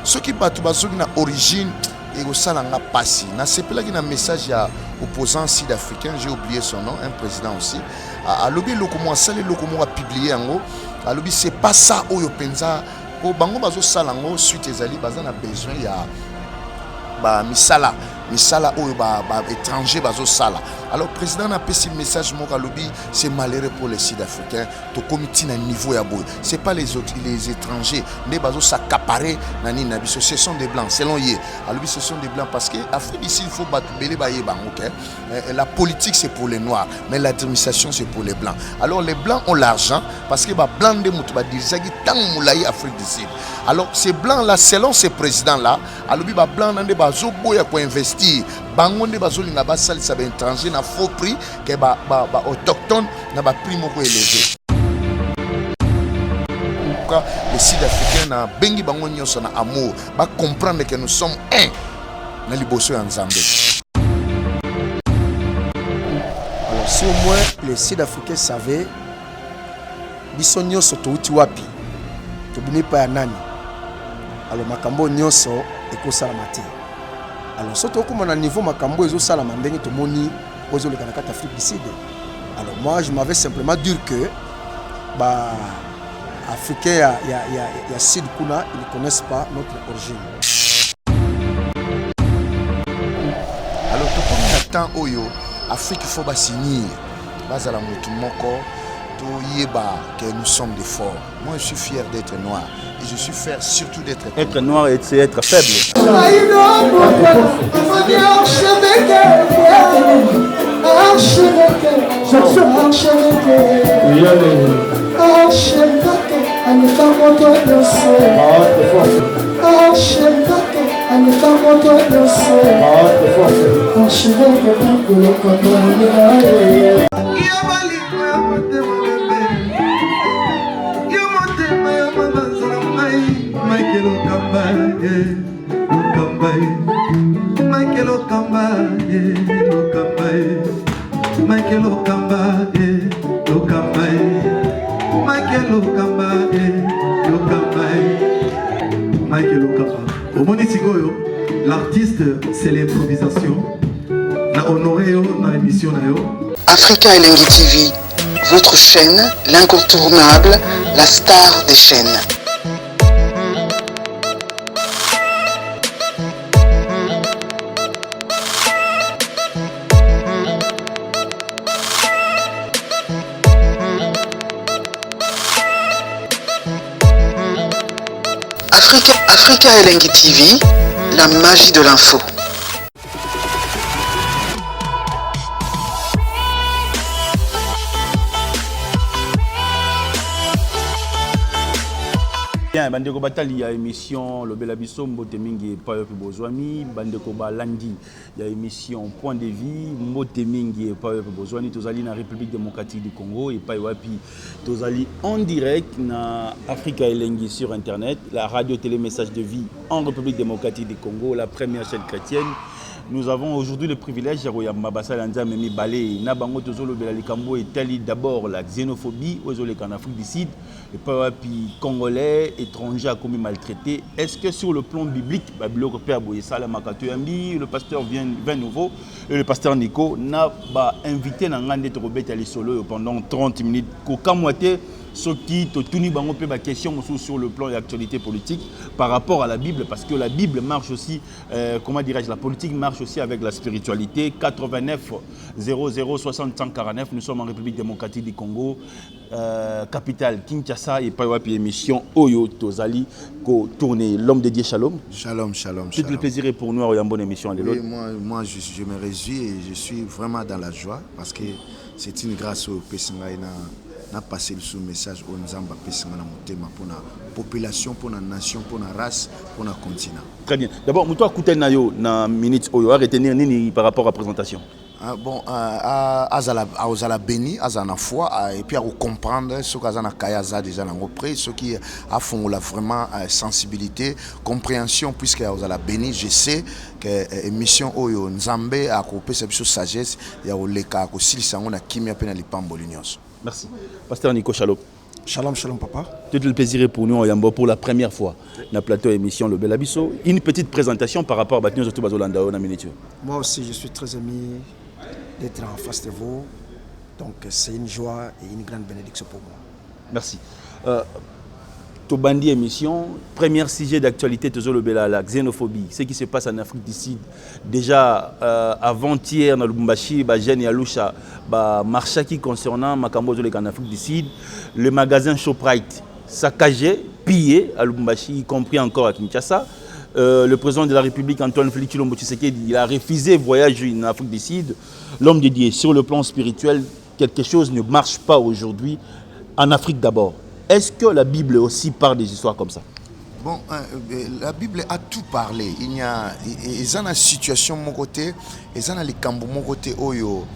Ce qui bat na origine et au salanga passé. Na sepela qui na message à opposant sud-africain, j'ai oublié son nom, un président aussi. À lobby lokomo sale lokomo a publié en gros. À lobby c'est pas ça oyo penza au bango bazo salango suite ezali bazana besoin ya ba misala oyo ba étranger bazo sala. Alors président a passé le message mon lobby c'est malheureux pour les sud-africains to comité na niveau ya boy. C'est pas les autres les étrangers ne bazo s'accaparer nani na biso ce sont des blancs selon yé. Alors ce sont des blancs parce que Afrique ici il faut battre belé ba yé bango OK. La politique c'est pour les noirs mais l'administration c'est pour les blancs. Alors les blancs ont l'argent parce que ba blanc de mutu ba dirigaki tant moulayi Afrique du Sud. Alors ces blancs là selon ces présidents là alors ba blanc nande bazo boya ko investir bango nde bazo linga ba salisa ba étranger na faux prix que ba autochtone na ba prix moko élevé. Les Sud-Africains na bengi bango nyonso na amour ba comprendre que nous sommes un na liboso ya Nzambe. Alors si au moins les Sud-Africains savaient biso nyonso touti wapi tobuni pa ya nani alors makambo nyonso ekosala mate. Alors surtout comme on a niveau makambo ezo sala mandenge to moni ozo le kanaka Afrique du Sud. Alors moi je m'avais simplement dire que bah africains ya Sud kuna ils connaissent pas notre origine. Alors to comme temps oyo Afrique il faut ba signer bazala mutu moko to yeba que nous sommes des forts. Moi je suis fier d'être noir et je suis fier surtout d'être être noir et c'est être faible. L'artiste, c'est l'improvisation. Na honoré dans l'émission. Africa Elengi TV, votre chaîne, l'incontournable, la star des chaînes. Africa Elengi TV, la magie de l'info. Bien, bandeko batali ya émission Lobela Biso Mbote Mingi pa yopi bozwami bandeko balandi ya émission Point de vie Mbote Mingi pa yopi bozwami tozali na République démocratique du Congo et pa yopi tozali en direct na Africa Elengi sur internet, la radio télé message de vie en République démocratique du Congo, la première chaîne chrétienne. Nous avons aujourd'hui le privilège de Mabassa Lanza Memi Balé, Nabango Tozolo Belalikambo et Tali d'abord la xénophobie aux en Afrique du Sud, les peuples congolais, étrangers à commis maltraités. Est-ce que sur le plan biblique, le pasteur vient nouveau et le pasteur Nico n'a pas invité Nangande Robert Ali Solo pendant 30 minutes. Ce qui te tourne une question sur le plan de l'actualité politique par rapport à la Bible, parce que la Bible marche aussi, comment dirais-je, la politique marche aussi avec la spiritualité. 89 00 60 149, nous sommes en République démocratique du Congo, capitale Kinshasa, et pas une émission Oyo Tozali, ko tourner l'homme de Dieu, shalom. Shalom, shalom. Tout le plaisir est pour nous, une bonne émission. Oui, moi je me réjouis et je suis vraiment dans la joie parce que c'est une grâce au Pessangaïna. Na passé le message au Nzamba Pesanga na motema pour la population, pour la nation, pour la race, pour le continent. Très bien. D'abord, nous avons écouté na minute oyo à retenir nini par rapport à la présentation. Bon, azala béni, azana foi et puis à comprendre ce qu'azana kayaza déjà dans près, ce qui a font la vraiment sensibilité, compréhension puisque azala béni, je sais que émission oyo Nzambe a coupé cette sagesse, ya oleka ko silisa ngona kimia pena lipambo l'union. Merci. Pasteur Nico Chalop. Shalom, shalom, papa. Tout le plaisir est pour nous, Yambo, pour la première fois. Dans le plateau émission Le Bel Abisso. Une petite présentation par rapport à Batinios Bazolanda na miniature. Moi aussi, je suis très ému d'être en face de vous. Donc, c'est une joie et une grande bénédiction pour moi. Merci. Tobandi émission, premier sujet d'actualité, toujours le Bela, la xénophobie, ce qui se passe en Afrique du Sud. Déjà, avant-hier, dans le Lubumbashi, Jeanne Yalusha, Marchaki concernant Makambo en Afrique du Sud, le magasin Shoprite saccagé, pillé à Lubumbashi, y compris encore à Kinshasa. Le président de la République, Antoine Félix Tshilombo Tshisekedi, il a refusé voyage en Afrique du Sud. L'homme dédié sur le plan spirituel, quelque chose ne marche pas aujourd'hui en Afrique d'abord. Est-ce que la Bible aussi parle des histoires comme ça? Bon, la Bible a tout parlé. Il y a une situation mon côté, il y a les cambo mon côté oyo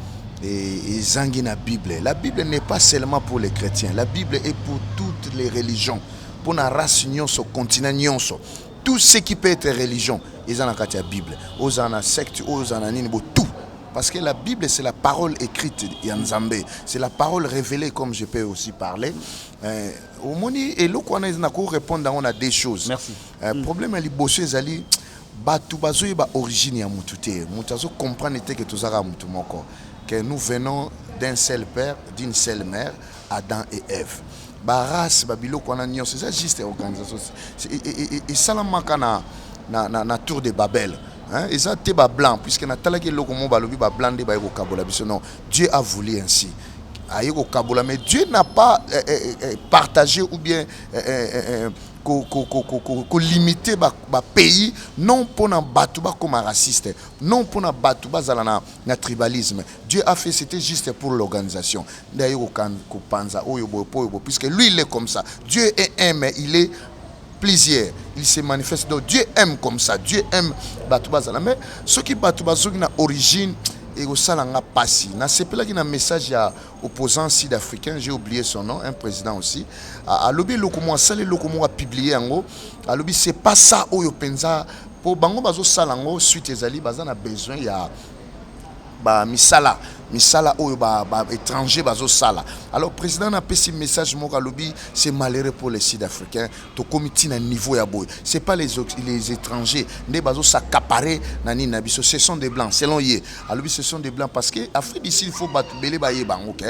et zangina Bible. La Bible n'est pas seulement pour les chrétiens. La Bible est pour toutes les religions, pour la race nyonso, continent nyonso. Tout ce qui peut être religion, ils ont la Bible. Ils ont la secte, ils ont la tout. Parce que la Bible, c'est la parole écrite Yanzambe. C'est la parole révélée, comme je peux aussi parler. Au moni, et là, on a répondre, on a des choses. Merci. Le problème, c'est que les gens ont l'origine de l'origine. Ils comprennent que nous venons d'un seul père, d'une seule mère, Adam et Ève. Race, c'est juste une organisation. Et ça, na tour de Babel. Et ça, c'est blanc, puisque Dieu a voulu ainsi. Mais Dieu n'a pas partagé ou bien limité le pays, non pour un batouba comme un raciste, non pour un batouba dans tribalisme. Dieu a fait, c'était juste pour l'organisation. Puisque lui, il est comme ça. Dieu est un, mais il est plusieurs. Il se manifeste. Donc Dieu aime comme ça. Dieu aime Batouba Zala. Mais ce qui Batouba Zala n'a origine et au salanga passé. Na c'est là qu'il y a un message à opposant sud-africain, j'ai oublié son nom, un président aussi. À l'obé lokomo a salé lokomo a publié en gros. À l'obé c'est pas ça où yo penza pour bango bazo salango suite ezali bazana besoin ya misala oyo étranger bazo sala. Alors président a passé message mo kalobi c'est malheureux pour les Sud-Africains to comité na niveau ya boy. C'est pas les étrangers ne bazo s'accaparer nani na biso, ce sont des blancs selon yé. Alors ce sont des blancs parce que Afrique d'ici il faut battre belé ba yeba OK.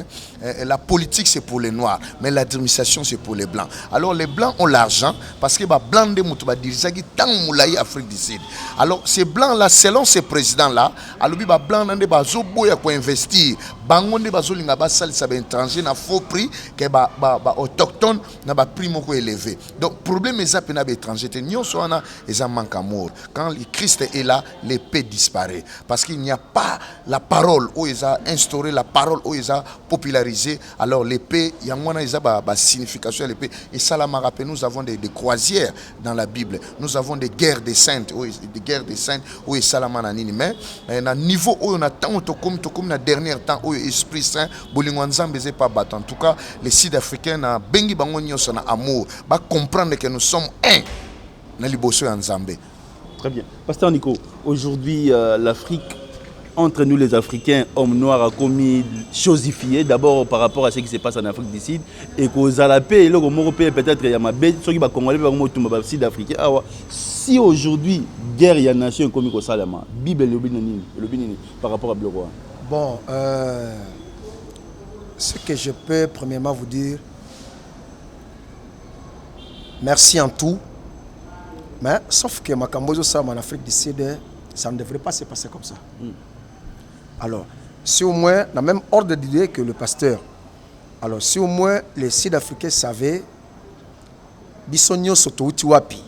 La politique c'est pour les noirs mais l'administration c'est pour les blancs. Alors les blancs ont l'argent parce que ba blanc de mutu ba dirisaki tant moulayi Afrique du Sud. Alors ces blancs là selon ces présidents là, alors ba blanc nande bazo boya ko investir bangonde bazolinga basalisa ba étranger na faux prix que ba autochtone na ba prix moko élevé. Donc problème est pena ba étranger te nyonso wana eza manque amour. Quand le Christ est là, l'épée disparaît parce qu'il n'y a pas la parole où ils ont instauré la parole où ils ont popularisé. Alors l'épée yangwana eza ba signification de l'épée et ça la rappelle nous avons des croisières dans la Bible. Nous avons des guerres des saintes où et salamana nini mais na niveau où on a tant comme na dernier temps où esprit saint bolingo nzambe c'est pas battre. En tout cas les Sud-Africains na bengi bango nyonso na amour ba comprendre que nous sommes un na liboso ya nzambe. Très bien. Pasteur Nico, aujourd'hui l'Afrique, entre nous les Africains, hommes noirs, a commis chosifié d'abord par rapport à ce qui se passe en Afrique du Sud et qu'aux Alapés et l'Europe européenne peut-être il y a ma bête ceux qui va congolais va Sud-Africain. Si aujourd'hui guerre il y a nation comme au Salama, Bible le binini par rapport à Bleu-Roi. Bon, ce que je peux premièrement vous dire, merci en tout, mais sauf que Makambozo Sam en Afrique du Sud, ça ne devrait pas se passer comme ça. Alors, si au moins, dans le même ordre d'idée que le pasteur, alors si au moins les Sud-Africains savaient, Bissonio soto utiwapi,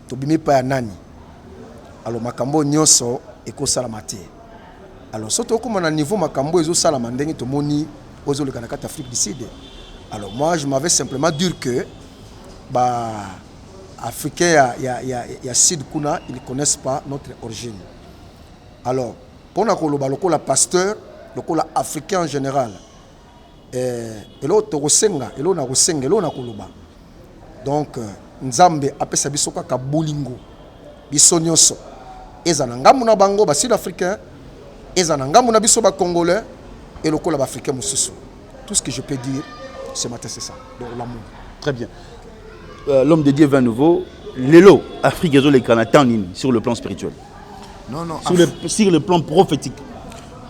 tobimi pa ya nani, alors Makambo nyonso eko salamate. Alors, surtout comme on a un niveau Makambo et Salamandeng et Moni aux Olekanakat Afrique du Sud. Alors, moi, je m'avais simplement dit que Africains, il y a Sud Kuna, ils ne connaissent pas notre origine. Alors, pour le pasteur, le africain en général, et l'autre Rosenga, et l'autre Rosenga, et l'autre Koloba. Donc, Nzambe appelle ça Bisoka Kabulingo, Bisonyoso, et Zanangamuna Bango, Sud-Africain. Et Zanangamuna Bisoba Congolais et le Kola Africain Moussousou. Tout ce que je peux dire, Ce matin, c'est ça. Donc l'amour. Très bien. L'homme de Dieu vint nouveau. L'élo, Afrique et les Canadiens sur le plan spirituel. Non, non. Sur le plan prophétique.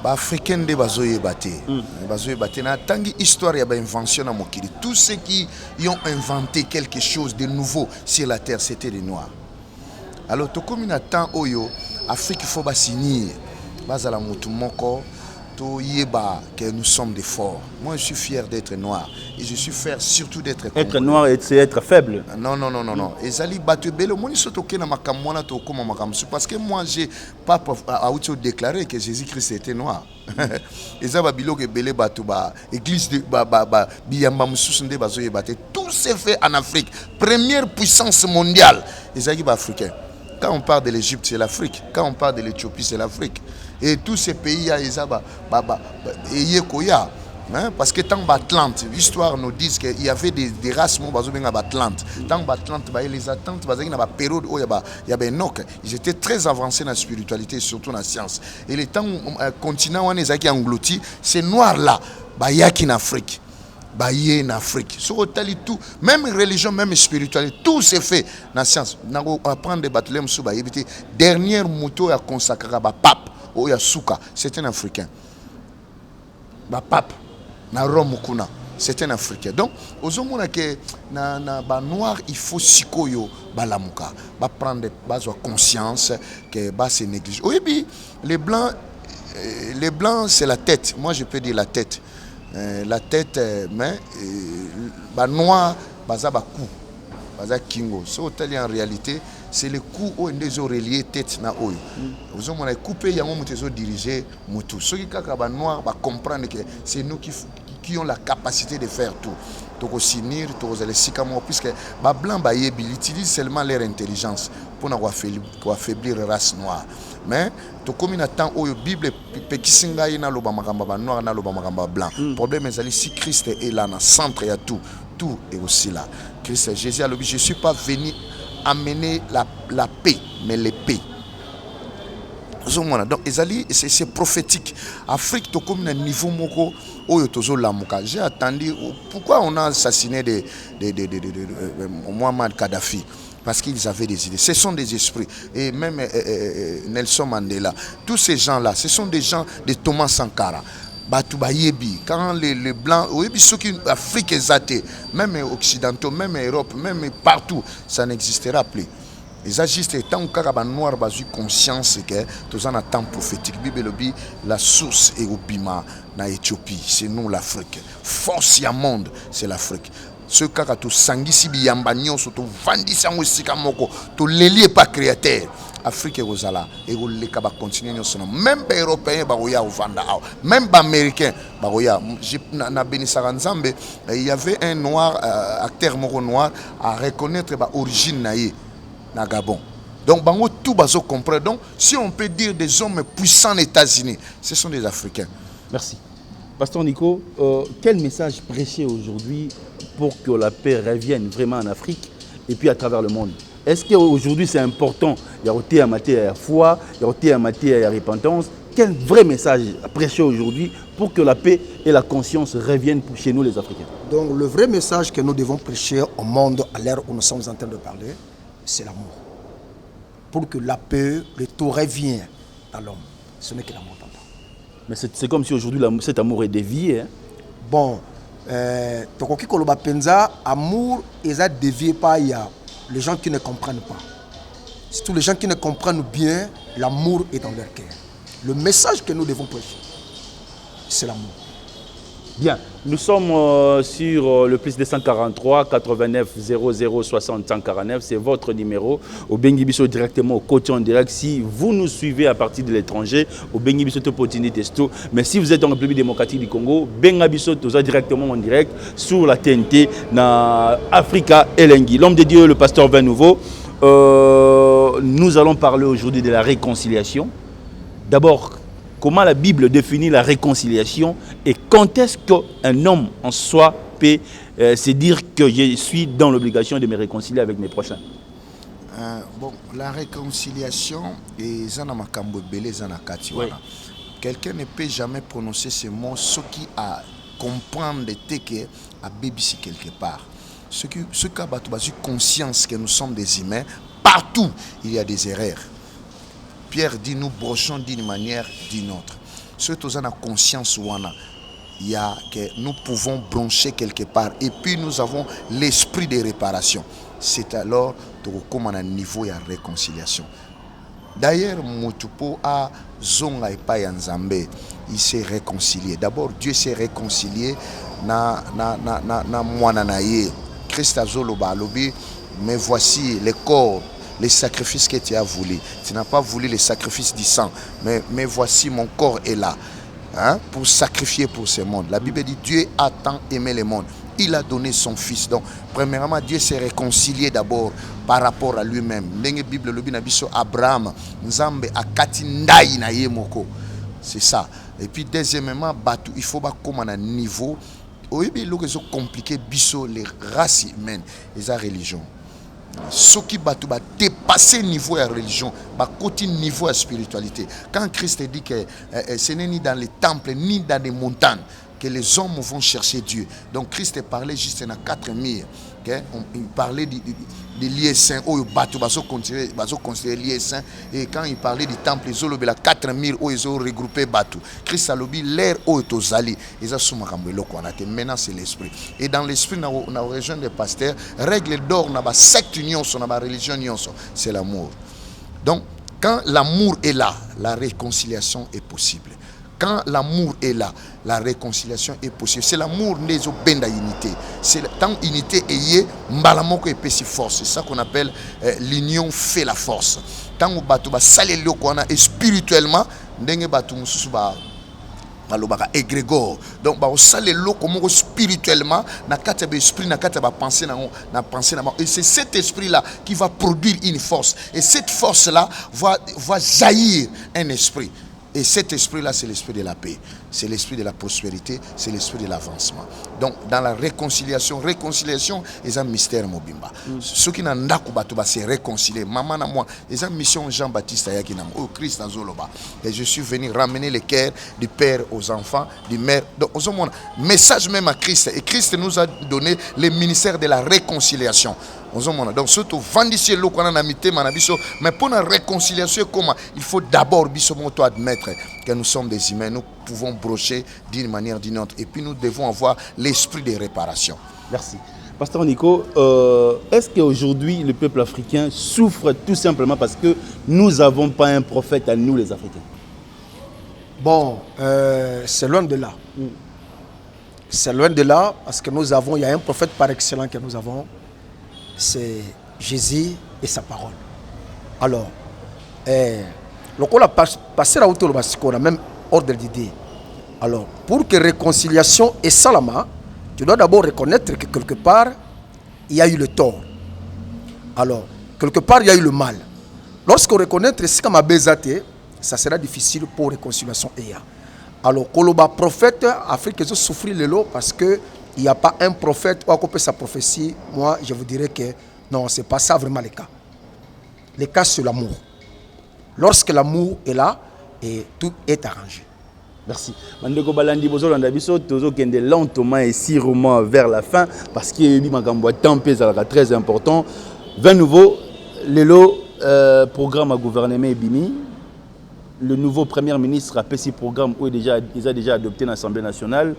Africain de bazoyeba te na tangi histoire ya ba invention na mokili. Tous ceux qui ont inventé quelque chose de nouveau sur la terre, c'était des noirs. Alors to comme na temps oyo Afrique faut ba signer bazala mutu moko to yeba que nous sommes des forts. Moi je suis fier d'être noir et je suis fier surtout d'être être noir, c'est être faible. Non non non non non. Ezali batu belo moni soto ke na makamona to koma makamsu parce que moi j'ai pas auto déclaré que Jésus-Christ était noir. Ezaba biloko belé batu ba église de ba biyamba mususu nde bazoyeba te. Tout s'est fait en Afrique, première puissance mondiale. Ezali ba africain. Quand on parle de l'Égypte, c'est l'Afrique. Quand on parle de l'Éthiopie, c'est l'Afrique. Et tous ces pays, parce que tant Atlante, l'histoire nous dit qu'il y avait des races à Atlante. Tant Atlante, les attentes, il y a période où il y avait Enoch. Ils étaient très avancés dans la spiritualité, surtout dans la science. Et les temps continent où ils ont englouti, ces noirs-là, il y a qu'en Afrique. En Afrique, sur tout, même religion, même spiritualité, tout s'est fait dans la science. On apprend des bâtiments sous la dernière moto à consacrer à pape, ou à Souka, c'est un Africain. Pape, na Rome kuna, c'est un Africain. Donc, aux hommes que na noir, il faut sikoyo balamuka, prendre conscience que c'est négligé. Oui, les blancs, c'est la tête. Moi, je peux dire la tête. La tête, mais noir, baza cou, baza kingo. So en réalité, c'est le coup où ils ont relié tête na oi. Vous avez coupé, ils ont dirigé mutu. Ceux qui ont noir, comprendre que c'est nous qui ont la capacité de faire tout. Donc au sinir, puisque les blancs ils utilisent seulement leur intelligence pour affaiblir la race noire. Mais comme il temps où la Bible pekisinga ina loba makamba noir na loba makamba blanc. Problème est si Christ est là dans le centre, il y a tout est aussi là. Christ Jésus a dit je suis pas venu amener la paix mais l'épée. Donc c'est prophétique. Afrique to comme un niveau moko oyo tozo lamuka. J'ai attendu pourquoi on a assassiné Muammar Kadhafi. Parce qu'ils avaient des idées. Ce sont des esprits. Et même Nelson Mandela, tous ces gens-là, ce sont des gens de Thomas Sankara. Quand les Blancs, ceux qui Afrique est même occidentaux, même Europe, même partout, ça n'existera plus. Ils agissent tant que noir basu conscience que tous en temps prophétique. La source est au Bima, en Éthiopie, c'est nous l'Afrique. Force à monde, c'est l'Afrique. Ce cas tu sangisi biyambanyo surtout vandisi yango sika moko to leli pas créateur Afrique ozala et le kaba continuer nyonso même ba européen ba oya ovanda même ba américain ba oya na Benisara Nzambe il y avait un noir acteur moko noir à reconnaître ba origine na Gabon. Donc bango tout bazo comprendre. Donc si on peut dire des hommes puissants aux États-Unis, ce sont des Africains. Merci. Pasteur Nico, quel message prêcher aujourd'hui pour que la paix revienne vraiment en Afrique et puis à travers le monde? Est-ce qu'aujourd'hui c'est important? Il y a aussi un matière à foi, il y a aussi un matière à repentance. Quel vrai message prêcher aujourd'hui pour que la paix et la conscience reviennent chez nous les Africains? Donc le vrai message que nous devons prêcher au monde à l'ère où nous sommes en train de parler, c'est l'amour. Pour que la paix, le tout revienne dans l'homme. Ce n'est que l'amour. Mais c'est comme si aujourd'hui cet amour est dévié. Hein? Bon, tokoki koloba penza, amour est dévié par les gens qui ne comprennent pas. Surtout les gens qui ne comprennent bien, l'amour est dans leur cœur. Le message que nous devons prêcher, c'est l'amour. Bien, nous sommes sur le plus de 143 89 00 60 149, c'est votre numéro. Au Bengibiso directement au côté en direct. Si vous nous suivez à partir de l'étranger, au Bengibiso Topotini Testo. Mais si vous êtes en République démocratique du Congo, Bengabiso Toza directement en direct sur la TNT na Africa Elengi. L'homme de Dieu, le pasteur Vin Nouveau. Nous allons parler aujourd'hui de la réconciliation. D'abord, comment la Bible définit la réconciliation et quand est-ce qu'un homme en soi peut se dire que je suis dans l'obligation de me réconcilier avec mes prochains? Bon, la réconciliation est Zana Kati. Quelqu'un ne peut jamais prononcer ce mot, ce qui a comprendre que à BBC quelque part. Ce qui a conscience que nous sommes des humains, partout il y a des erreurs. Pierre dit nous brochons d'une manière d'une autre. Ce que nous avons conscience il y a que nous pouvons broncher quelque part et puis nous avons l'esprit de réparation. C'est alors que nous avons un niveau de réconciliation. D'ailleurs, Motupo a zonga et pa Nzambe, il s'est réconcilié. D'abord, Dieu s'est réconcilié na mwana na ye. Christ a zoloba lobi, mais voici les corps, les sacrifices que tu as voulu. Tu n'as pas voulu les sacrifices du sang, mais voici mon corps est là, hein, pour sacrifier pour ce monde. La Bible dit Dieu a tant aimé le monde. Il a donné son fils. Donc, premièrement, Dieu s'est réconcilié d'abord par rapport à lui-même. Ndenge Bible lobi na biso Abraham, Nzambe akati ndai na ye moko. C'est ça. Et puis deuxièmement, batu, il faut pas comme un niveau. Oui, mais c'est compliqué biso les races humaines et la religion. Ce qui batu ba dépasser niveau de la religion, ba côté niveau de la spiritualité. Quand Christ dit que ce n'est ni dans les temples ni dans les montagnes que les hommes vont chercher Dieu. Donc Christ parlait juste dans 4 murs. Okay? Il parlait des lieux saints, où ils considérer lieux saints. Et quand il parlait du temple, ils ont 4 murs où ils ont regroupé Batu. Christ a dit l'air où ils ont allé. Ils ont soumarambé le qu'on a. Maintenant c'est l'esprit. Et dans l'esprit, dans la région des pasteurs, règle d'or, dans la secte union, dans la religion union, c'est l'amour. Donc quand l'amour est là, la réconciliation est possible. Quand l'amour est là, la réconciliation est possible. C'est l'amour des benda unité. C'est tant unité est mbalamoko et pesi force. C'est ça qu'on appelle l'union fait la force. Tant au bateau ba salé le kona et spirituellement ndenge bateau mususu ba malobaka égrégore. Donc ba salé le comme spirituellement na kata ba esprit na kata ba pensée na pensée na et c'est cet esprit là qui va produire une force et cette force là va jaillir un esprit. Et cet esprit-là, c'est l'esprit de la paix, c'est l'esprit de la prospérité, c'est l'esprit de l'avancement. Donc, dans la réconciliation, c'est un mystère mobimba. Ceux qui n'ont pas se réconcilier, maman et moi, c'est une mission Jean-Baptiste Ayakinam, au Christ Azoloba. Et je suis venu ramener le cœur du père aux enfants, du mère. Donc, message même à Christ. Et Christ nous a donné le ministère de la réconciliation. Donc, surtout, vendissier l'eau qu'on a amité, mais pour la réconciliation, comment il faut d'abord admettre que nous sommes des humains, nous pouvons brocher d'une manière ou d'une autre, et puis nous devons avoir l'esprit de réparation. Merci. Pasteur Nico, est-ce qu'aujourd'hui le peuple africain souffre tout simplement parce que nous n'avons pas un prophète à nous les Africains? Bon, c'est loin de là. C'est loin de là parce que il y a un prophète par excellence que nous avons. C'est Jésus et sa parole. Alors, le col a passé la hauteur on a même ordre d'idée. Alors, pour que réconciliation et salama, tu dois d'abord reconnaître que quelque part, il y a eu le tort. Alors, quelque part, il y a eu le mal. Lorsqu'on reconnaît ce comme Bézate, ça sera difficile pour réconciliation. Alors, Koloba prophète, Afrique, ils ont souffert le lot parce que il n'y a pas un prophète ou à couper sa prophétie. Moi, je vous dirais que non, ce n'est pas ça vraiment le cas. Le cas, c'est l'amour. Lorsque l'amour est là, et tout est arrangé. Merci. Mandeko Balandi Bozolanda biso tozo kende lentement et sûrement vers la fin parce que yebi makambo tempé ça très important. 20 nouveaux lelo programme à gouvernement Ebimi. Le nouveau premier ministre a fait ce programme où ils ont déjà adopté l'Assemblée nationale.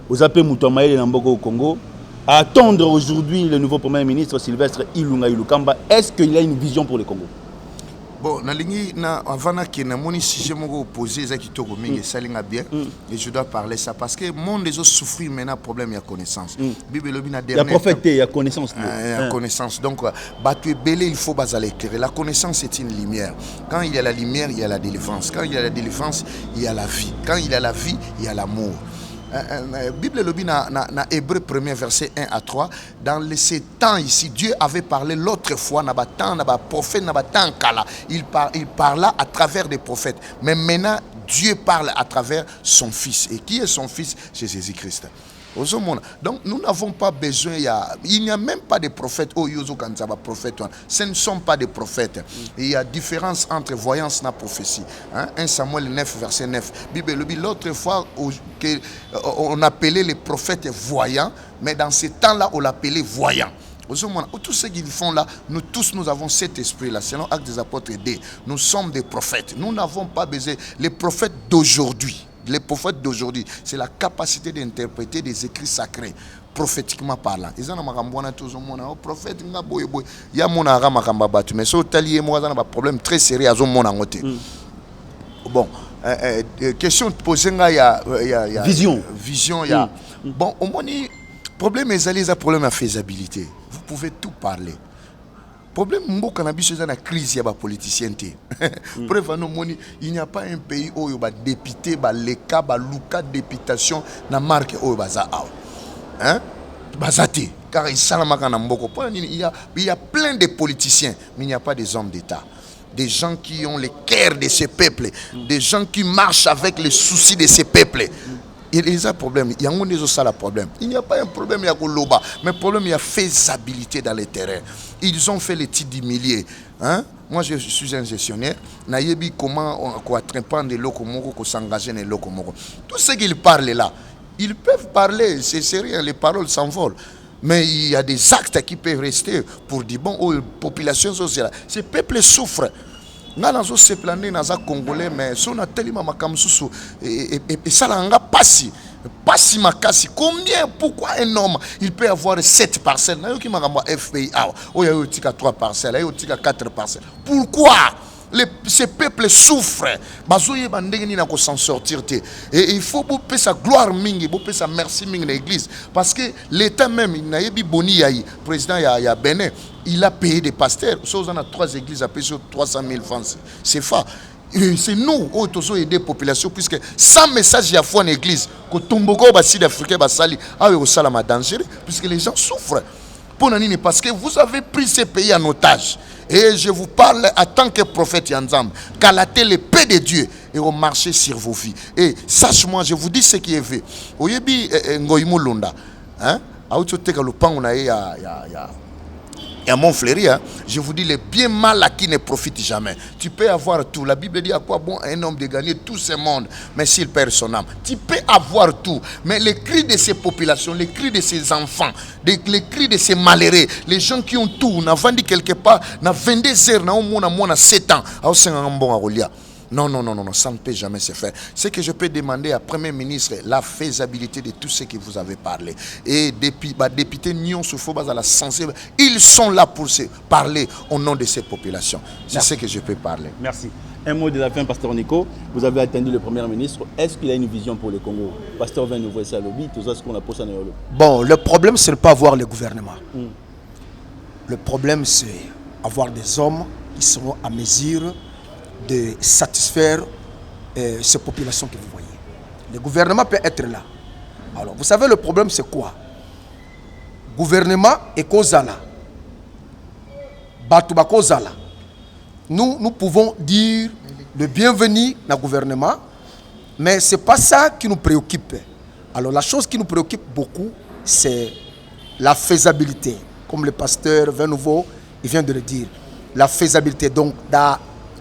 Aux appels Moutouamaï et Namboko au Congo. À attendre aujourd'hui le nouveau premier ministre Sylvestre Ilunga Ilukamba, est-ce qu'il a une vision pour le Congo? Bon, avant que je sujet opposé bien et je dois parler ça parce que le monde des autres souffrir maintenant problème il y a connaissance. Il y a prophète, il y a connaissance. Il y a connaissance. Donc il faut éclairer. La connaissance est une lumière. Quand il y a la lumière, il y a la délivrance. Quand il y a la délivrance, il y a la vie. Quand il y a la vie, il y a l'amour. Bible lobi na Hébreu 1er verset 1 à 3 dans ces temps ici Dieu avait parlé l'autre fois na prophète na kala il parla à travers des prophètes mais maintenant Dieu parle à travers son fils et qui est son fils? C'est Jésus-Christ. Donc nous n'avons pas besoin, il n'y a même pas de prophètes. Oh, Yozo Kanzaba, prophète. Ce ne sont pas des prophètes. Il y a différence entre voyance et prophétie. 1 Samuel 9, verset 9. L'autre fois, on appelait les prophètes voyants, mais dans ce temps-là, on l'appelait voyants. Tout ce qu'ils font là, nous tous nous avons cet esprit-là. Selon Actes des Apôtres D, nous sommes des prophètes. Nous n'avons pas besoin. Les prophètes d'aujourd'hui, c'est la capacité d'interpréter des écrits sacrés, prophétiquement parlant. Ils ont un prophète, il y a mon mais ce problème très sérieux à mon côté. Bon, question posée, il y a vision, il y a bon, au moins problème est un problème à faisabilité. Vous pouvez tout parler. Problème cannabis c'est une crise, il y a des politiciens. Il n'y a pas un pays où il y a des députés, des cas, des députation, des marques où il y a des car il y a plein de politiciens, mais il n'y a pas des hommes d'État. Des gens qui ont le cœur de ces peuples, des gens qui marchent avec les soucis de ces peuples. Il y a un problème, il y a un problème. Il n'y a pas un problème, il y a un loba, mais le problème, il y a faisabilité dans les terrains. Ils ont fait les titres du millier. Moi, je suis un gestionnaire. Nayebi comment on attrape des locomoko, qu'on s'engage dans les locomoko. Tout ce qu'ils parlent là, ils peuvent parler, c'est sérieux, les paroles s'envolent. Mais il y a des actes qui peuvent rester pour dire, bon, oh, population sociale, ces peuples souffrent. Nous avons se plané dans les Congolais, mais si on a tellement et ça n'a pas si makasi. Combien, pourquoi un homme, il peut avoir 7 parcelles? Il y a FPI, il y a 3 parcelles, il y a 4 parcelles. Pourquoi? Ces peuples souffrent. Il faut s'en sortir. Et il faut que sa gloire mingi, sa merci mingi l'église. Parce que l'État même, il a boni le président ya Bénin, il a payé des pasteurs. On a 3 églises à payer sur 300 000 francs. C'est fort. C'est nous qui avons aidé la population, puisque sans message, il y a une église. Que Tomboko, Sud-Africain, dangereux, puisque les gens souffrent. Parce que vous avez pris ces pays en otage. Et je vous parle en tant que prophète Yanzam, calater les paix de Dieu et au marché sur vos vies. Et sache-moi, je vous dis ce qui est fait. Oyebi Ngoïmou Londa, et à Montfleury, je vous dis, le bien mal acquis ne profite jamais. Tu peux avoir tout. La Bible dit à quoi bon un homme de gagner tout ce monde, mais s'il perd son âme. Tu peux avoir tout, mais les cris de ces populations, les cris de ces enfants, les cris de ces malheureux, les gens qui ont tout, on a vendu quelque part, on a 22 heures, on a 7 ans, non, ça ne peut jamais se faire. Ce que je peux demander à Premier ministre, la faisabilité de tout ce que vous avez parlé. Et depuis, députés Nyon Soufouba à la sensible, ils sont là pour se parler au nom de ces populations. C'est ce que je peux parler. Merci. Un mot de la fin, Pasteur Nico. Vous avez attendu le Premier ministre. Est-ce qu'il a une vision pour le Congo? Pasteur vient nous voir ça à lobby, tout ça, ce qu'on a posé à nous. Bon, le problème, ce n'est pas avoir le gouvernement. Le problème, c'est avoir des hommes qui seront à mesure de satisfaire ces populations que vous voyez. Le gouvernement peut être là. Alors, vous savez, le problème, c'est quoi? Gouvernement et Kozala. Batouba Kozala. Nous pouvons dire le bienvenu dans le gouvernement, mais ce n'est pas ça qui nous préoccupe. Alors, la chose qui nous préoccupe beaucoup, c'est la faisabilité. Comme le pasteur Vernouveau, il vient de le dire. La faisabilité. Donc,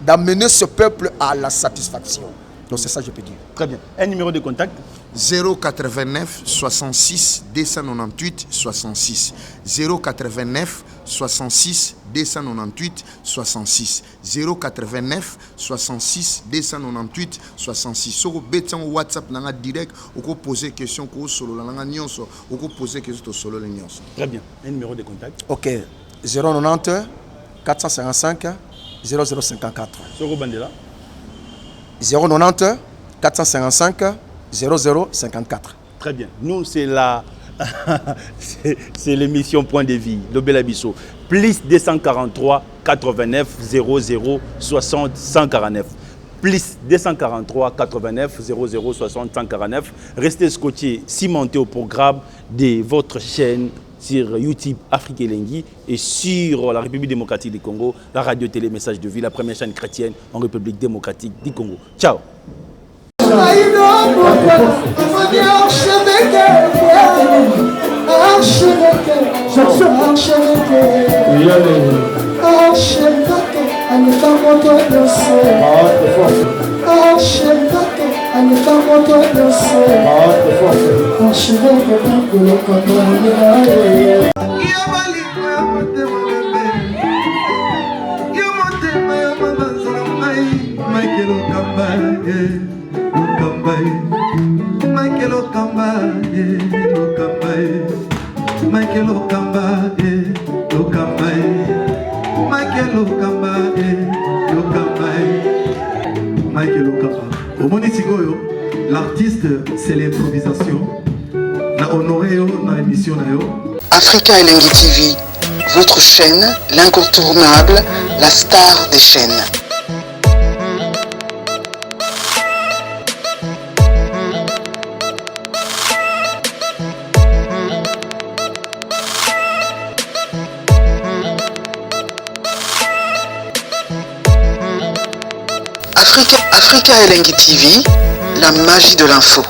d'amener ce peuple à la satisfaction. Donc c'est ça que je peux dire. Très bien. Un numéro de contact? 089 66 298 66. 089 66 298 66. 089 66 298 66. Sur le WhatsApp, direct, on peut poser question solo on peut poser question solo. Très bien. Un numéro de contact? Ok. 090 455 0054. Soro Bandela 090 455 0054. Très bien. Nous, c'est la c'est l'émission Point de Vie, Lobela Bisso. Plus 243 89 00 60 149. Plus 243 89 00 60 149. Restez scotchés, cimentés au programme de votre chaîne sur YouTube Afrique Elengi et sur la République démocratique du Congo, la radio-télé Message de Vie, la première chaîne chrétienne en République démocratique du Congo. Ciao. L'artiste, c'est l'improvisation. Na honoré dans l'émission. Africa Elengi TV, votre chaîne, l'incontournable, la star des chaînes. Africa Elengi TV, la magie de l'info.